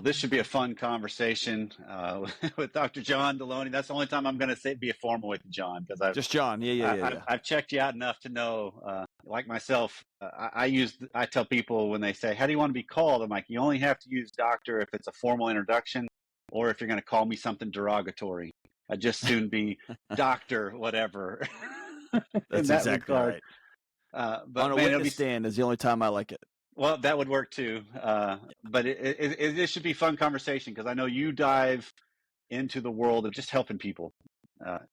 this should be a fun conversation with Dr. John Delony. That's the only time I'm going to say be formal with you, John, because just John. Yeah. I've checked you out enough to know, like myself, I tell people when they say, how do you want to be called? I'm like, you only have to use doctor if it's a formal introduction or if you're going to call me something derogatory. I'd just soon be doctor, whatever. That's exactly right. But on a witness stand is the only time I like it. Well, that would work too. But it should be fun conversation because I know you dive into the world of just helping people.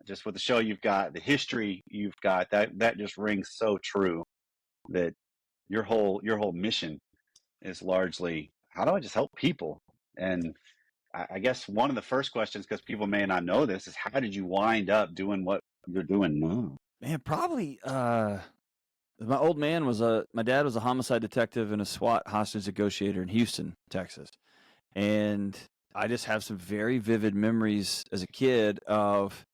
Just with the show you've got, the history you've got, that just rings so true that your whole mission is largely, how do I just help people? And I guess one of the first questions, because people may not know this, is how did you wind up doing what you're doing now? Man, probably my old man my dad was a homicide detective and a SWAT hostage negotiator in Houston, Texas. And I just have some very vivid memories as a kid of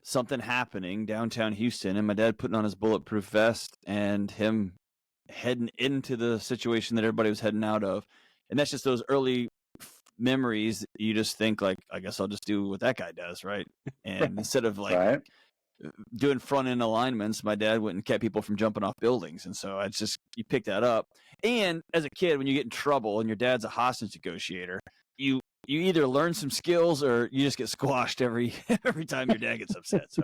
something happening downtown Houston and my dad putting on his bulletproof vest and him heading into the situation that everybody was heading out of. And that's just those early memories. You just think like, I guess I'll just do what that guy does, right? And instead of like doing front end alignments, my dad went and kept people from jumping off buildings. And so you pick that up. And as a kid, when you get in trouble and your dad's a hostage negotiator, you either learn some skills or you just get squashed every time your dad gets upset. So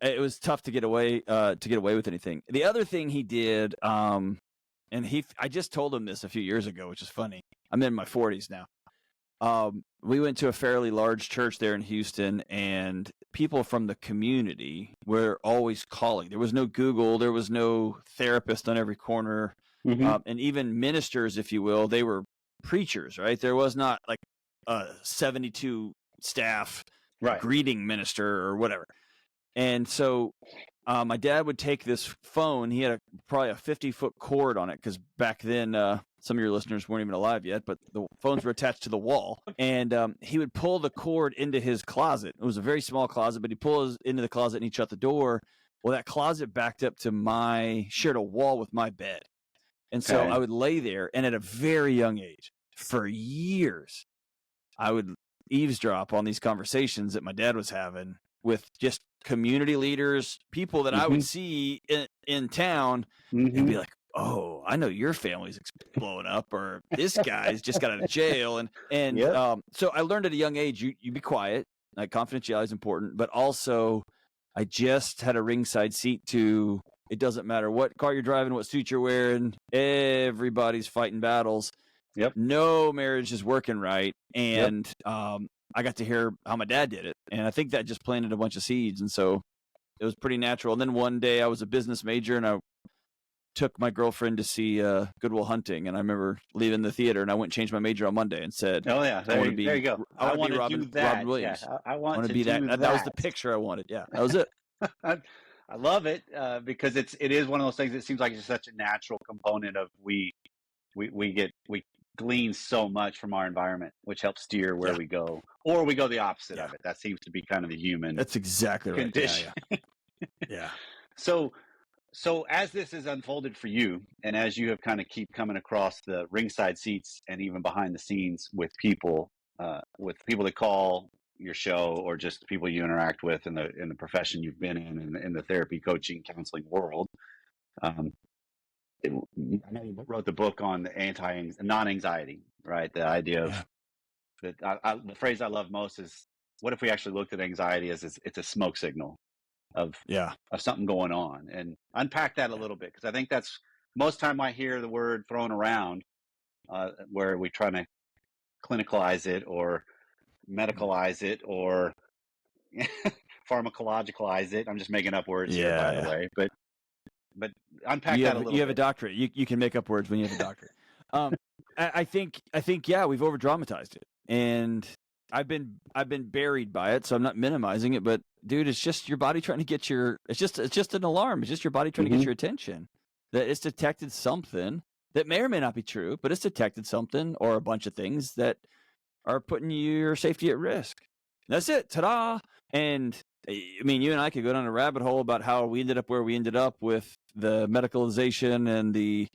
it was tough to get away with anything. The other thing he did, and I just told him this a few years ago, which is funny. I'm in my 40s now. We went to a fairly large church there in Houston, and people from the community were always calling. There was no Google. There was no therapist on every corner. Mm-hmm. And even ministers, if you will, they were preachers, right? There was not like a 72 staff greeting minister or whatever. And so my dad would take this phone. He had probably a 50-foot cord on it because back then some of your listeners weren't even alive yet, but the phones were attached to the wall. And he would pull the cord into his closet. It was a very small closet, but he pulled into the closet and he shut the door. Well, that closet backed up to shared a wall with my bed. And so I would lay there, and at a very young age, for years, I would eavesdrop on these conversations that my dad was having with just community leaders, people that I would see in town, and be like, oh, I know your family's blowing up, or this guy's just got out of jail. And so I learned at a young age, you be quiet. Like, confidentiality is important, but also I just had a ringside seat to, it doesn't matter what car you're driving, what suit you're wearing, everybody's fighting battles. Yep. No marriage is working right. And I got to hear how my dad did it. And I think that just planted a bunch of seeds. And so it was pretty natural. And then one day I was a business major and I took my girlfriend to see Good Will Hunting. And I remember leaving the theater and I went and changed my major on Monday and said, oh, yeah, there you go. I want to be Robin Williams. Yeah, I want to be that. That was the picture I wanted. Yeah, that was it. I love it because it is one of those things that seems like it's such a natural component of we glean so much from our environment, which helps steer where we go, or we go the opposite of it. That seems to be kind of the human. That's exactly right. Condition. Yeah. So as this is unfolded for you, and as you have kind of keep coming across the ringside seats and even behind the scenes with people that call your show, or just people you interact with in the profession you've been in the therapy, coaching, counseling world. I know you wrote the book on the non-anxiety, right? The idea of the phrase I love most is, what if we actually looked at anxiety as it's a smoke signal of something going on, and unpack that a little bit, because I think that's most time I hear the word thrown around where we try to clinicalize it or medicalize it or pharmacologicalize it. I'm just making up words here, by the way, but unpack that a little bit. You have a doctorate. You can make up words when you have a doctorate. I think we've over dramatized it, and I've been buried by it, so I'm not minimizing it, but dude, it's just your body trying to get it's just an alarm. It's just your body trying to get your attention, that it's detected something that may or may not be true, but it's detected something or a bunch of things that are putting your safety at risk. That's it. Ta-da. And I mean, you and I could go down a rabbit hole about how we ended up where we ended up with the medicalization and the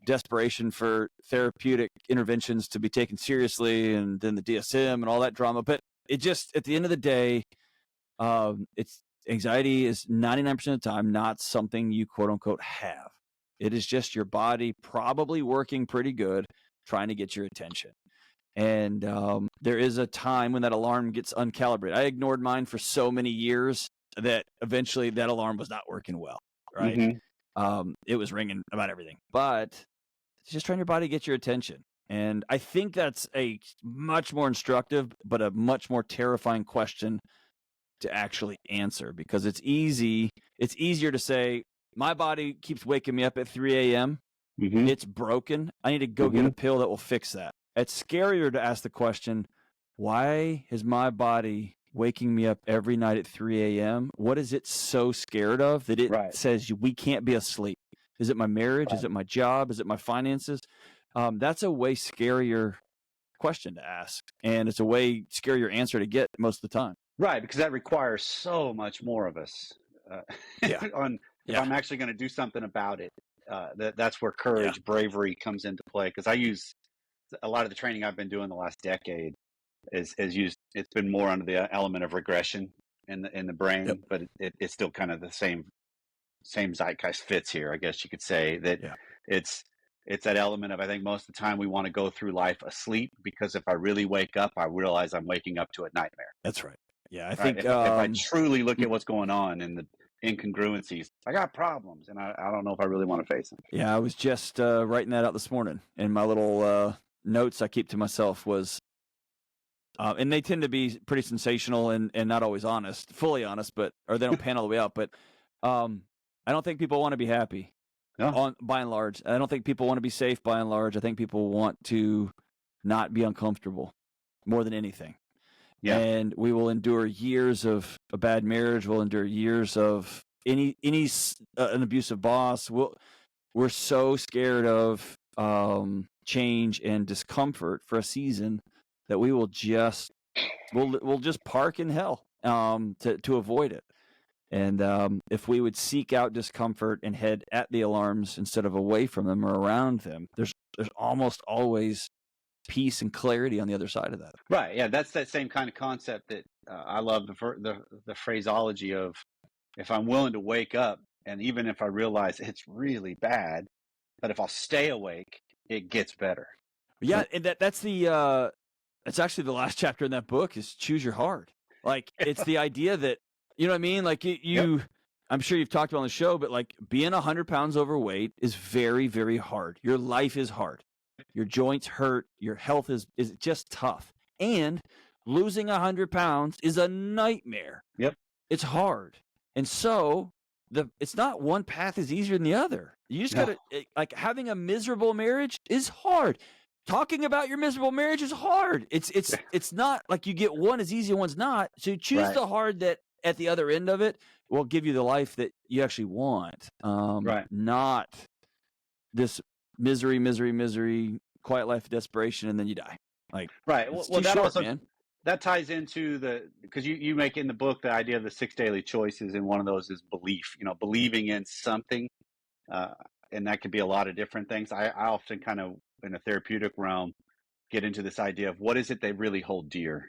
desperation for therapeutic interventions to be taken seriously, and then the DSM and all that drama. But it just, at the end of the day, it's anxiety is 99% of the time not something you quote unquote have. It is just your body probably working pretty good, trying to get your attention. And there is a time when that alarm gets uncalibrated. I ignored mine for so many years that eventually that alarm was not working well, right? Mm-hmm. It was ringing about everything. But it's just trying your body to get your attention. And I think that's a much more instructive, but a much more terrifying question to actually answer, because it's easier to say, my body keeps waking me up at 3 a.m. Mm-hmm. It's broken. I need to go get a pill that will fix that. It's scarier to ask the question, why is my body waking me up every night at 3 a.m.? What is it so scared of that it says we can't be asleep? Is it my marriage? Is it my job? Is it my finances? That's a way scarier question to ask. And it's a way scarier answer to get most of the time. Right, because that requires so much more of us. If I'm actually going to do something about it, that's where courage, bravery comes into play. Because I use a lot of the training I've been doing the last decade is used. It's been more under the element of regression in the brain, but it's still kind of the same zeitgeist fits here. I guess you could say that it's that element of, I think most of the time we want to go through life asleep, because if I really wake up, I realize I'm waking up to a nightmare. That's right. Yeah, I think if I truly look at what's going on and the incongruencies, I got problems, and I don't know if I really want to face them. Yeah, I was just writing that out this morning, and my little notes I keep to myself was, and they tend to be pretty sensational and not always honest, fully honest, or they don't pan all the way out. But I don't think people want to be happy. No. By and large, I don't think people want to be safe. By and large, I think people want to not be uncomfortable more than anything. Yeah. And we will endure years of a bad marriage. We'll endure years of an abusive boss. We're so scared of change and discomfort for a season that we will just we'll just park in hell to avoid it. And if we would seek out discomfort and head at the alarms instead of away from them or around them, there's almost always peace and clarity on the other side of that. Right. Yeah, that's that same kind of concept that I love the phraseology of, if I'm willing to wake up, and even if I realize it's really bad, but if I'll stay awake, it gets better. Yeah, and that's it's actually the last chapter in that book is choose your heart. Like, it's the idea that, you know what I mean? Like I'm sure you've talked about on the show, but like being 100 pounds overweight is very, very hard. Your life is hard. Your joints hurt. Your health is just tough. And losing 100 pounds is a nightmare. Yep. It's hard. And so it's not one path is easier than the other. You just got to, like, having a miserable marriage is hard. Talking about your miserable marriage is hard. It's not like you get one is easy and one's not. So you choose the hard that at the other end of it will give you the life that you actually want. Not this misery, quiet life of desperation, and then you die. Like, right. Well, that short, also, man. That ties into because you make in the book the idea of the 6 daily choices, and one of those is belief. Believing in something, and that could be a lot of different things. I often kind of, in a therapeutic realm, get into this idea of what is it they really hold dear.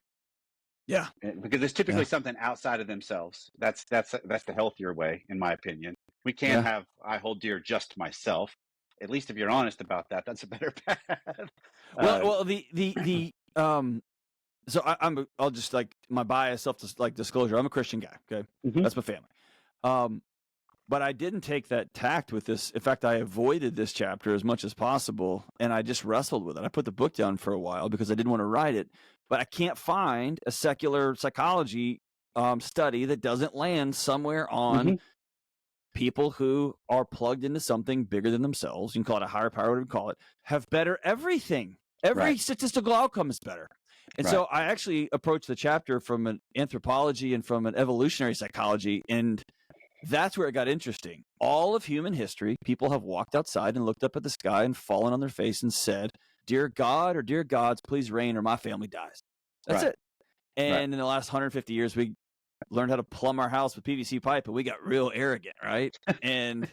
Yeah, because it's typically something outside of themselves. That's the healthier way, in my opinion. We can't have I hold dear just myself. At least if you're honest about that, that's a better path. Well, so I'll just, like, my bias, disclosure. I'm a Christian guy. Okay, that's my family. But I didn't take that tact with this. In fact, I avoided this chapter as much as possible, and I just wrestled with it. I put the book down for a while because I didn't want to write it. But I can't find a secular psychology study that doesn't land somewhere on people who are plugged into something bigger than themselves. You can call it a higher power, whatever you call it, have better everything. Every statistical outcome is better. And so I actually approached the chapter from an anthropology and from an evolutionary psychology, and that's where it got interesting. All of human history, people have walked outside and looked up at the sky and fallen on their face and said, "Dear God," or "Dear gods, please rain or my family dies." That's it. And in the last 150 years, we learned how to plumb our house with PVC pipe, and we got real arrogant, right? And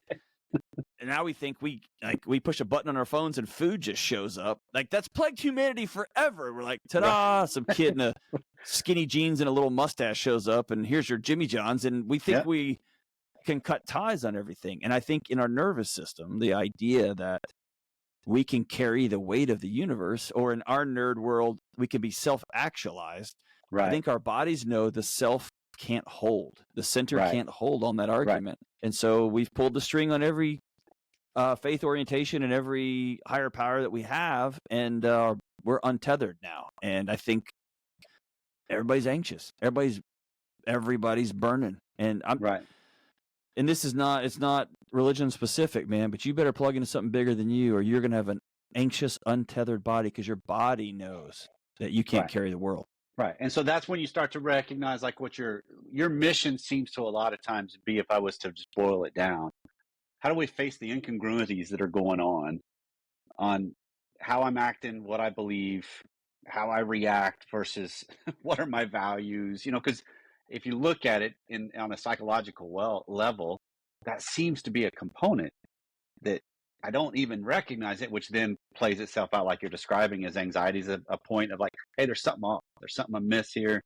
And now we think we push a button on our phones and food just shows up. Like, that's plagued humanity forever. We're like, ta-da, some kid in a skinny jeans and a little mustache shows up, and here's your Jimmy John's, and we think we can cut ties on everything. And I think in our nervous system, the idea that we can carry the weight of the universe, or in our nerd world, we can be self-actualized. Right. I think our bodies know the self can't hold. The center can't hold on that argument. And so we've pulled the string on every faith orientation and every higher power that we have, and we're untethered now. And I think everybody's anxious. Everybody's burning. And and this is not, it's not religion specific, man, but you better plug into something bigger than you, or you're going to have an anxious, untethered body, because your body knows that you can't carry the world. Right. And so that's when you start to recognize, like, what your mission seems to a lot of times be, if I was to just boil it down, how do we face the incongruities that are going on how I'm acting, what I believe, how I react versus what are my values, because if you look at it on a psychological level, that seems to be a component that I don't even recognize it, which then plays itself out like you're describing as anxiety is a point of like, hey, there's something off. There's something amiss here.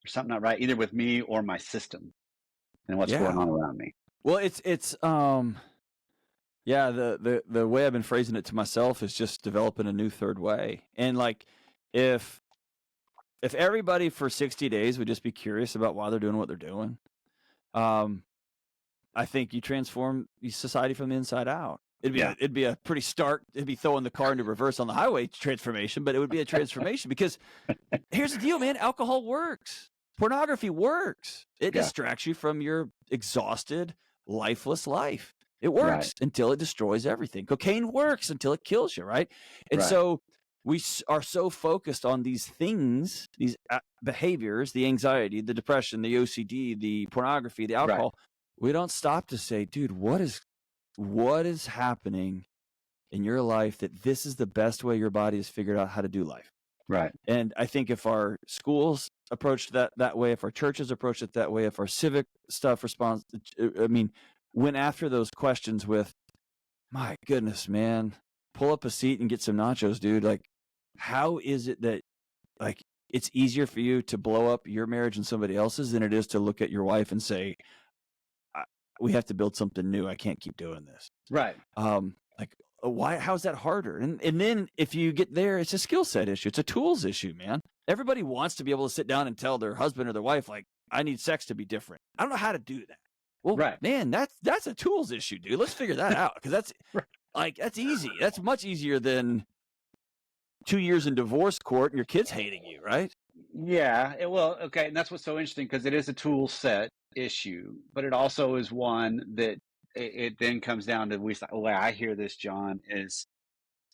There's something not right, either with me or my system and what's going on around me. Well, it's the way I've been phrasing it to myself is just developing a new third way. And like, if everybody for 60 days would just be curious about why they're doing what they're doing, I think you transform society from the inside out. It'd be a pretty stark, it'd be throwing the car into reverse on the highway transformation, but it would be a transformation because here's the deal, man. Alcohol works. Pornography works. It distracts you from your exhausted, lifeless life. It works until it destroys everything. Cocaine works until it kills you, right? And so we are so focused on these things, these behaviors, the anxiety, the depression, the OCD, the pornography, the alcohol. We don't stop to say, dude, what is happening in your life that this is the best way your body has figured out how to do life? Right. And I think if our schools approached that way, if our churches approach it that way, if our civic stuff responds, went after those questions with, my goodness, man, pull up a seat and get some nachos, dude. Like, how is it that, like, it's easier for you to blow up your marriage and somebody else's than it is to look at your wife and say, we have to build something new. I can't keep doing this. Right. Like, why? How's that harder? And then if you get there, it's a skill set issue. It's a tools issue, man. Everybody wants to be able to sit down and tell their husband or their wife, like, I need sex to be different. I don't know how to do that. Well, man, that's a tools issue, dude. Let's figure that out, because that's that's easy. That's much easier than 2 years in divorce court and your kids hating you, right? Yeah. Okay. And that's what's so interesting, because it is a tool set issue, but it also is one that it then comes down to, the way I hear this, John, is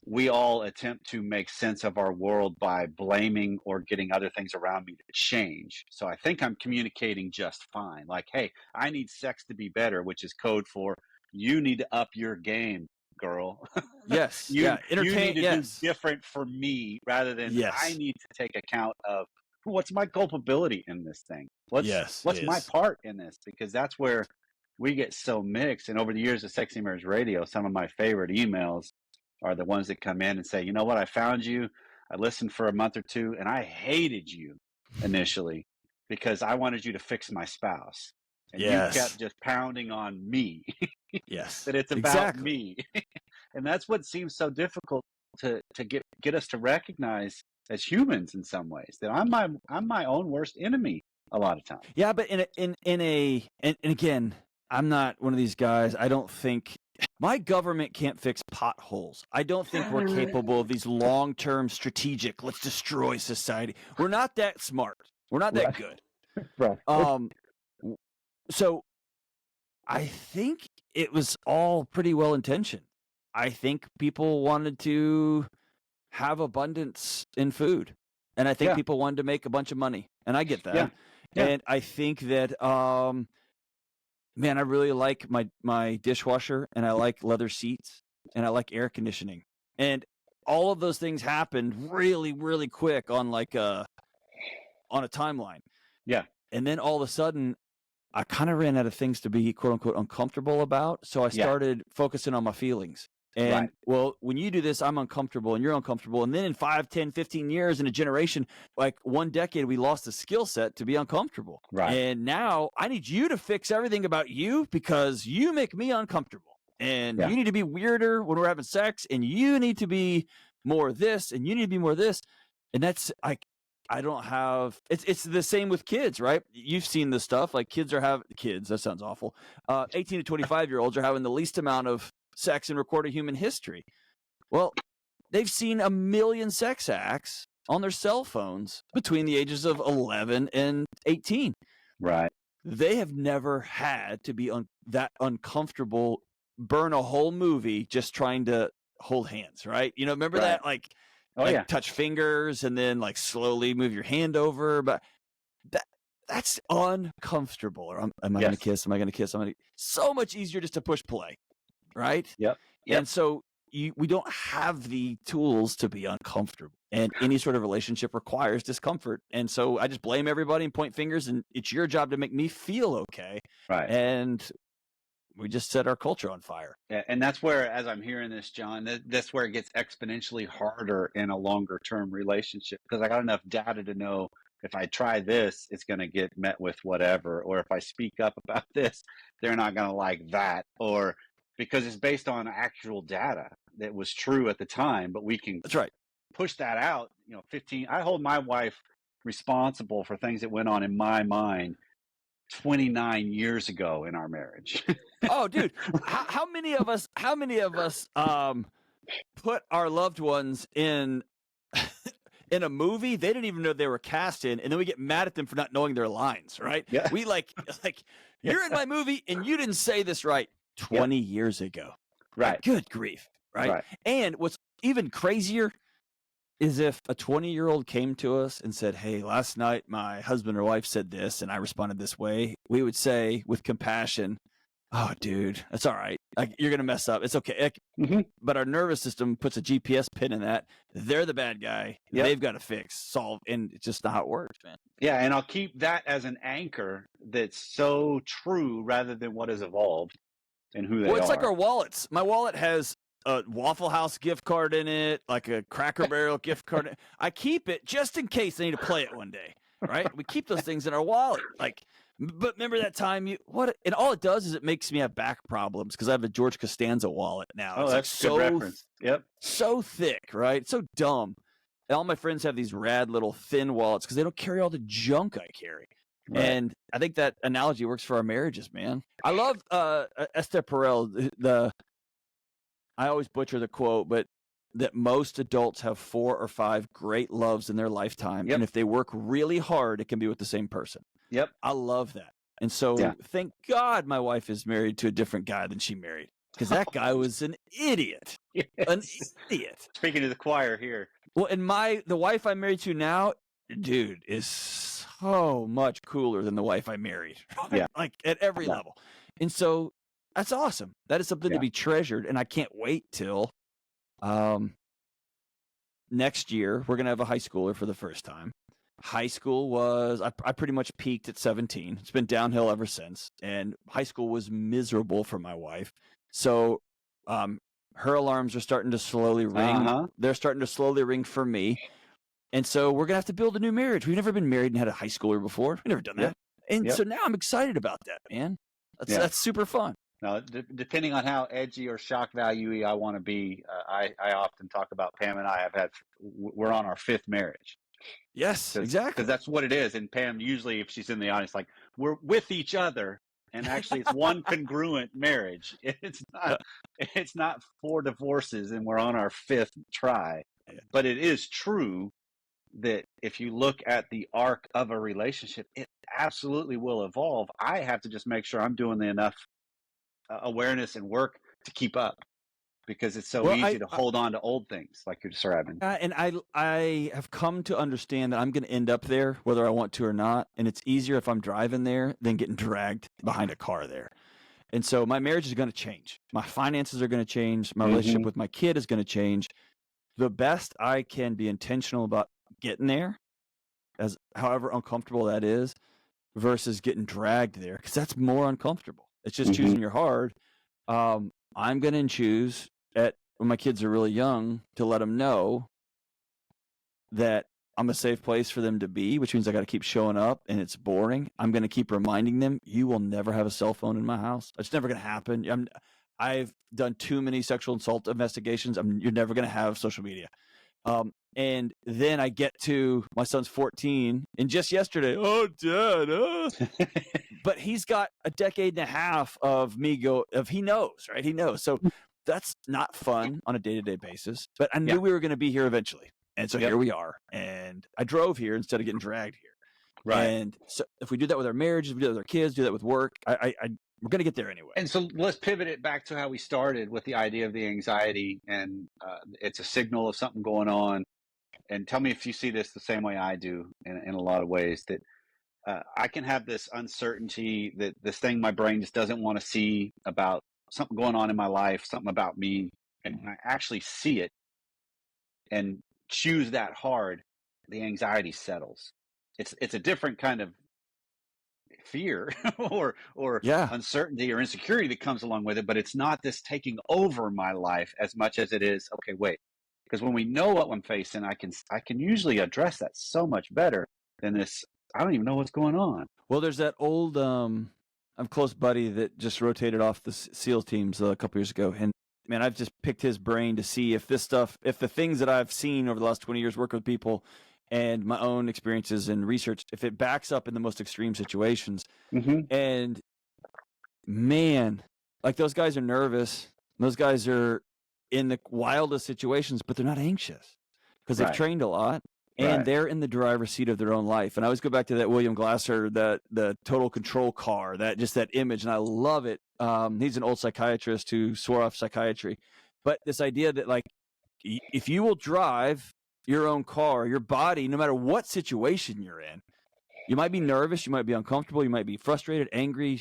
we all attempt to make sense of our world by blaming or getting other things around me to change. So I think I'm communicating just fine. Like, hey, I need sex to be better, which is code for you need to up your game, girl. Yes. you Entertain. need to do different for me, rather than I need to take account of what's my culpability in this thing. What's my part in this? Because that's where we get so mixed. And over the years of Sexy Marriage Radio, some of my favorite emails are the ones that come in and say, you know what, I found you, I listened for a month or two, and I hated you initially because I wanted you to fix my spouse. And you kept just pounding on me. That it's about me. And that's what seems so difficult to get us to recognize as humans in some ways, that I'm my own worst enemy a lot of times. Yeah, but and again, I'm not one of these guys. I don't think my government can't fix potholes. I don't think we're capable of these long-term strategic, let's destroy society. We're not that smart. We're not that good. Right. So I think it was all pretty well intentioned. I think people wanted to have abundance in food, and I think people wanted to make a bunch of money, and I get that. And I think that man, I really like my dishwasher, and I like leather seats, and I like air conditioning, and all of those things happened really, really quick on a timeline. Yeah. And then all of a sudden, I kind of ran out of things to be quote unquote uncomfortable about. So I started focusing on my feelings. And well, when you do this, I'm uncomfortable and you're uncomfortable. And then in 5, 10, 15 years in a generation, like one decade, we lost the skill set to be uncomfortable. Right. And now I need you to fix everything about you because you make me uncomfortable. And you need to be weirder when we're having sex. And you need to be more this. And you need to be more this. And that's like, I don't have, it's the same with kids, right? You've seen this stuff. Like kids, that sounds awful. 18 to 25-year-olds are having the least amount of sex in recorded human history. Well, they've seen 1 million sex acts on their cell phones between the ages of 11 and 18. Right. They have never had to be that uncomfortable, burn a whole movie just trying to hold hands, right? You know, remember that? Like, touch fingers and then like slowly move your hand over. But that's uncomfortable. Or am I going to kiss? Am I going to kiss? So much easier just to push play. Right? Yep. And so we don't have the tools to be uncomfortable. And any sort of relationship requires discomfort. And so I just blame everybody and point fingers, and it's your job to make me feel okay. Right. And we just set our culture on fire. And that's where, as I'm hearing this, John, that's where it gets exponentially harder in a longer term relationship, because I got enough data to know if I try this, it's going to get met with whatever. Or if I speak up about this, they're not going to like that. Or because it's based on actual data that was true at the time, but we can push that out. 15. I hold my wife responsible for things that went on in my mind 29 years ago in our marriage. Oh, dude, how many of us put our loved ones in a movie they didn't even know they were cast in, and then we get mad at them for not knowing their lines, right? Yeah. We like you're in my movie and you didn't say this right 20 years ago. Right. Like, good grief. Right. And what's even crazier is if a 20-year-old came to us and said, hey, last night my husband or wife said this and I responded this way, we would say with compassion, oh, dude, that's all right. Like, you're going to mess up. It's okay. But our nervous system puts a GPS pin in that. They're the bad guy. They've got to fix, solve. And it's just not how it works, man. Yeah. And I'll keep that as an anchor that's so true rather than what has evolved and who they are. Well, it's like our wallets. My wallet has a Waffle House gift card in it, like a Cracker Barrel gift card. I keep it just in case I need to play it one day, right? We keep those things in our wallet. Like, but remember that time and all it does is it makes me have back problems because I have a George Costanza wallet now. Oh, it's that's like a good reference. Yep. So thick, right? So dumb. And all my friends have these rad little thin wallets because they don't carry all the junk I carry. Right. And I think that analogy works for our marriages, man. I love Esther Perel. I always butcher the quote, but that most adults have 4 or 5 great loves in their lifetime. And if they work really hard, it can be with the same person. Yep. I love that. And so thank God my wife is married to a different guy than she married, because that guy was an idiot. Yes. An idiot. Speaking to the choir here. Well, and the wife I'm married to now, dude, is so much cooler than the wife I married. Right? Yeah. Like at every level. And so that's awesome. That is something to be treasured. And I can't wait till next year. We're going to have a high schooler for the first time. High school was, I pretty much peaked at 17. It's been downhill ever since. And high school was miserable for my wife. So her alarms are starting to slowly ring. They're starting to slowly ring for me. And so we're going to have to build a new marriage. We've never been married and had a high schooler before. We've never done that. And so now I'm excited about that, man. That's super fun. Now, depending on how edgy or shock value-y I want to be, I often talk about Pam and I we're on our 5th marriage. Yes, exactly. Because that's what it is. And Pam, usually if she's in the audience, like, we're with each other. And actually it's one congruent marriage. It's not 4 divorces and we're on our 5th try. But it is true that if you look at the arc of a relationship, it absolutely will evolve. I have to just make sure I'm doing enough awareness and work to keep up, because it's so easy to hold on to old things like you're describing. And I have come to understand that I'm going to end up there whether I want to or not. And it's easier if I'm driving there than getting dragged behind a car there. And so my marriage is going to change. My finances are going to change. My relationship with my kid is going to change. The best I can be intentional about getting there, as however uncomfortable that is versus getting dragged there, because that's more uncomfortable. It's just choosing your hard. I'm going to choose when my kids are really young to let them know that I'm a safe place for them to be, which means I got to keep showing up and it's boring. I'm going to keep reminding them, you will never have a cell phone in my house. It's never going to happen. I've done too many sexual assault investigations. You're never going to have social media. And then I get to my son's 14, and just yesterday, oh, Dad, but he's got a decade and a half of he knows, right? He knows. So that's not fun on a day-to-day basis, but I knew we were going to be here eventually. And so here we are. And I drove here instead of getting dragged here. Right. And so if we do that with our marriages, we do that with our kids, do that with work, we're going to get there anyway. And so let's pivot it back to how we started with the idea of the anxiety, and it's a signal of something going on. And tell me if you see this the same way I do in a lot of ways, that I can have this uncertainty, that this thing my brain just doesn't want to see about something going on in my life, something about me, and when I actually see it and choose that hard, the anxiety settles. It's a different kind of fear or uncertainty or insecurity that comes along with it, but it's not this taking over my life as much as it is, okay, wait, because when we know what I'm facing, I can usually address that so much better than this, I don't even know what's going on. Well, there's that old I'm close buddy that just rotated off the SEAL teams a couple years ago, and man, I've just picked his brain to see if the things that I've seen over the last 20 years working with people and my own experiences and research, if it backs up in the most extreme situations. And man, like, those guys are nervous. Those guys are in the wildest situations, but they're not anxious because they've trained a lot, and they're in the driver's seat of their own life. And I always go back to that William Glasser, the total control car, that image. And I love it. He's an old psychiatrist who swore off psychiatry, but this idea that, like, if you will drive your own car, your body, no matter what situation you're in, you might be nervous, you might be uncomfortable, you might be frustrated, angry,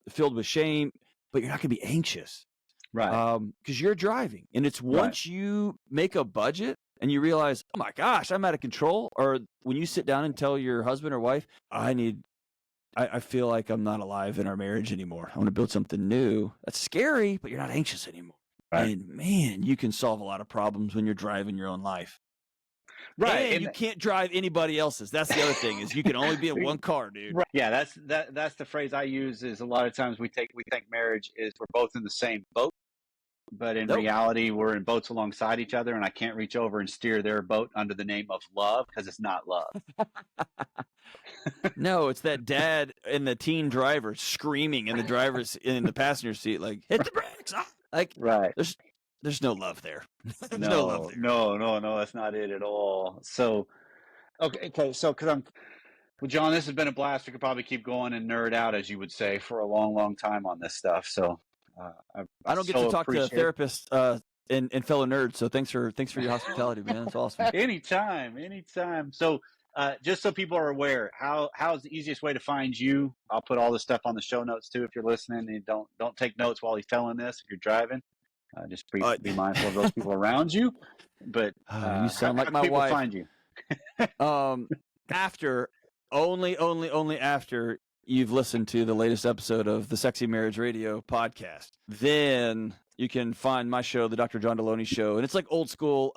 filled with shame, but you're not going to be anxious. Right. Because you're driving. And it's once you make a budget and you realize, oh my gosh, I'm out of control. Or when you sit down and tell your husband or wife, I feel like I'm not alive in our marriage anymore. I want to build something new. That's scary, but you're not anxious anymore. Right. And man, you can solve a lot of problems when you're driving your own life. Right. And you can't drive anybody else's. That's the other thing, is you can only be in one car, dude. Right. Yeah, that's the phrase I use. Is a lot of times we think marriage is we're both in the same boat, but in reality we're in boats alongside each other, and I can't reach over and steer their boat under the name of love, because it's not love. No, it's that dad and the teen driver screaming in the passenger seat, like, hit the brakes. Like, there's no love there. No love there. No, that's not it at all. So, okay. So, well, John, this has been a blast. We could probably keep going and nerd out, as you would say, for a long, long time on this stuff. So, I don't get to talk to therapists and fellow nerds. So thanks for your hospitality, man. That's awesome. Anytime. So, just so people are aware, how's the easiest way to find you? I'll put all this stuff on the show notes too, if you're listening, and don't take notes while he's telling this. If you're driving, just be mindful of those people around you. But you sound like my wife. Find you? After only after you've listened to the latest episode of the Sexy Marriage Radio podcast, then you can find my show, the Dr. John Delony Show, and it's like old school.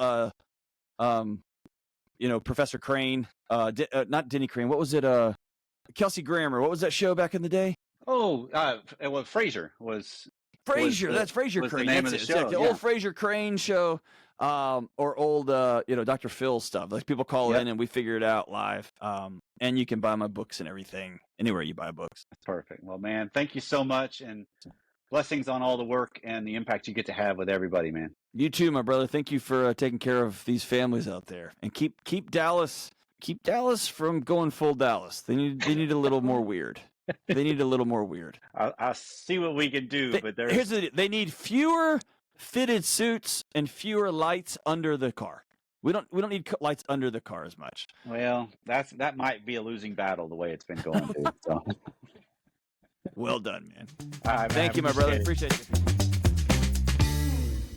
Professor Crane, not Denny Crane. What was it? Kelsey Grammer. What was that show back in the day? Oh, well, Frasier was. Frasier. That's Frasier Crane. The name of the show. It's like the old Frasier Crane show, or old, Dr. Phil stuff. Like, people call in and we figure it out live. And you can buy my books and everything anywhere you buy books. Perfect. Well, man, thank you so much, and blessings on all the work and the impact you get to have with everybody, man. You too, my brother. Thank you for taking care of these families out there, and keep Dallas from going full Dallas. They need a little more weird. They need a little more weird. I'll see what we can do. They need fewer fitted suits and fewer lights under the car. We don't need lights under the car as much. Well, that might be a losing battle the way it's been going. So. Well done, man. All right, man. Thank you, my brother. Appreciate you.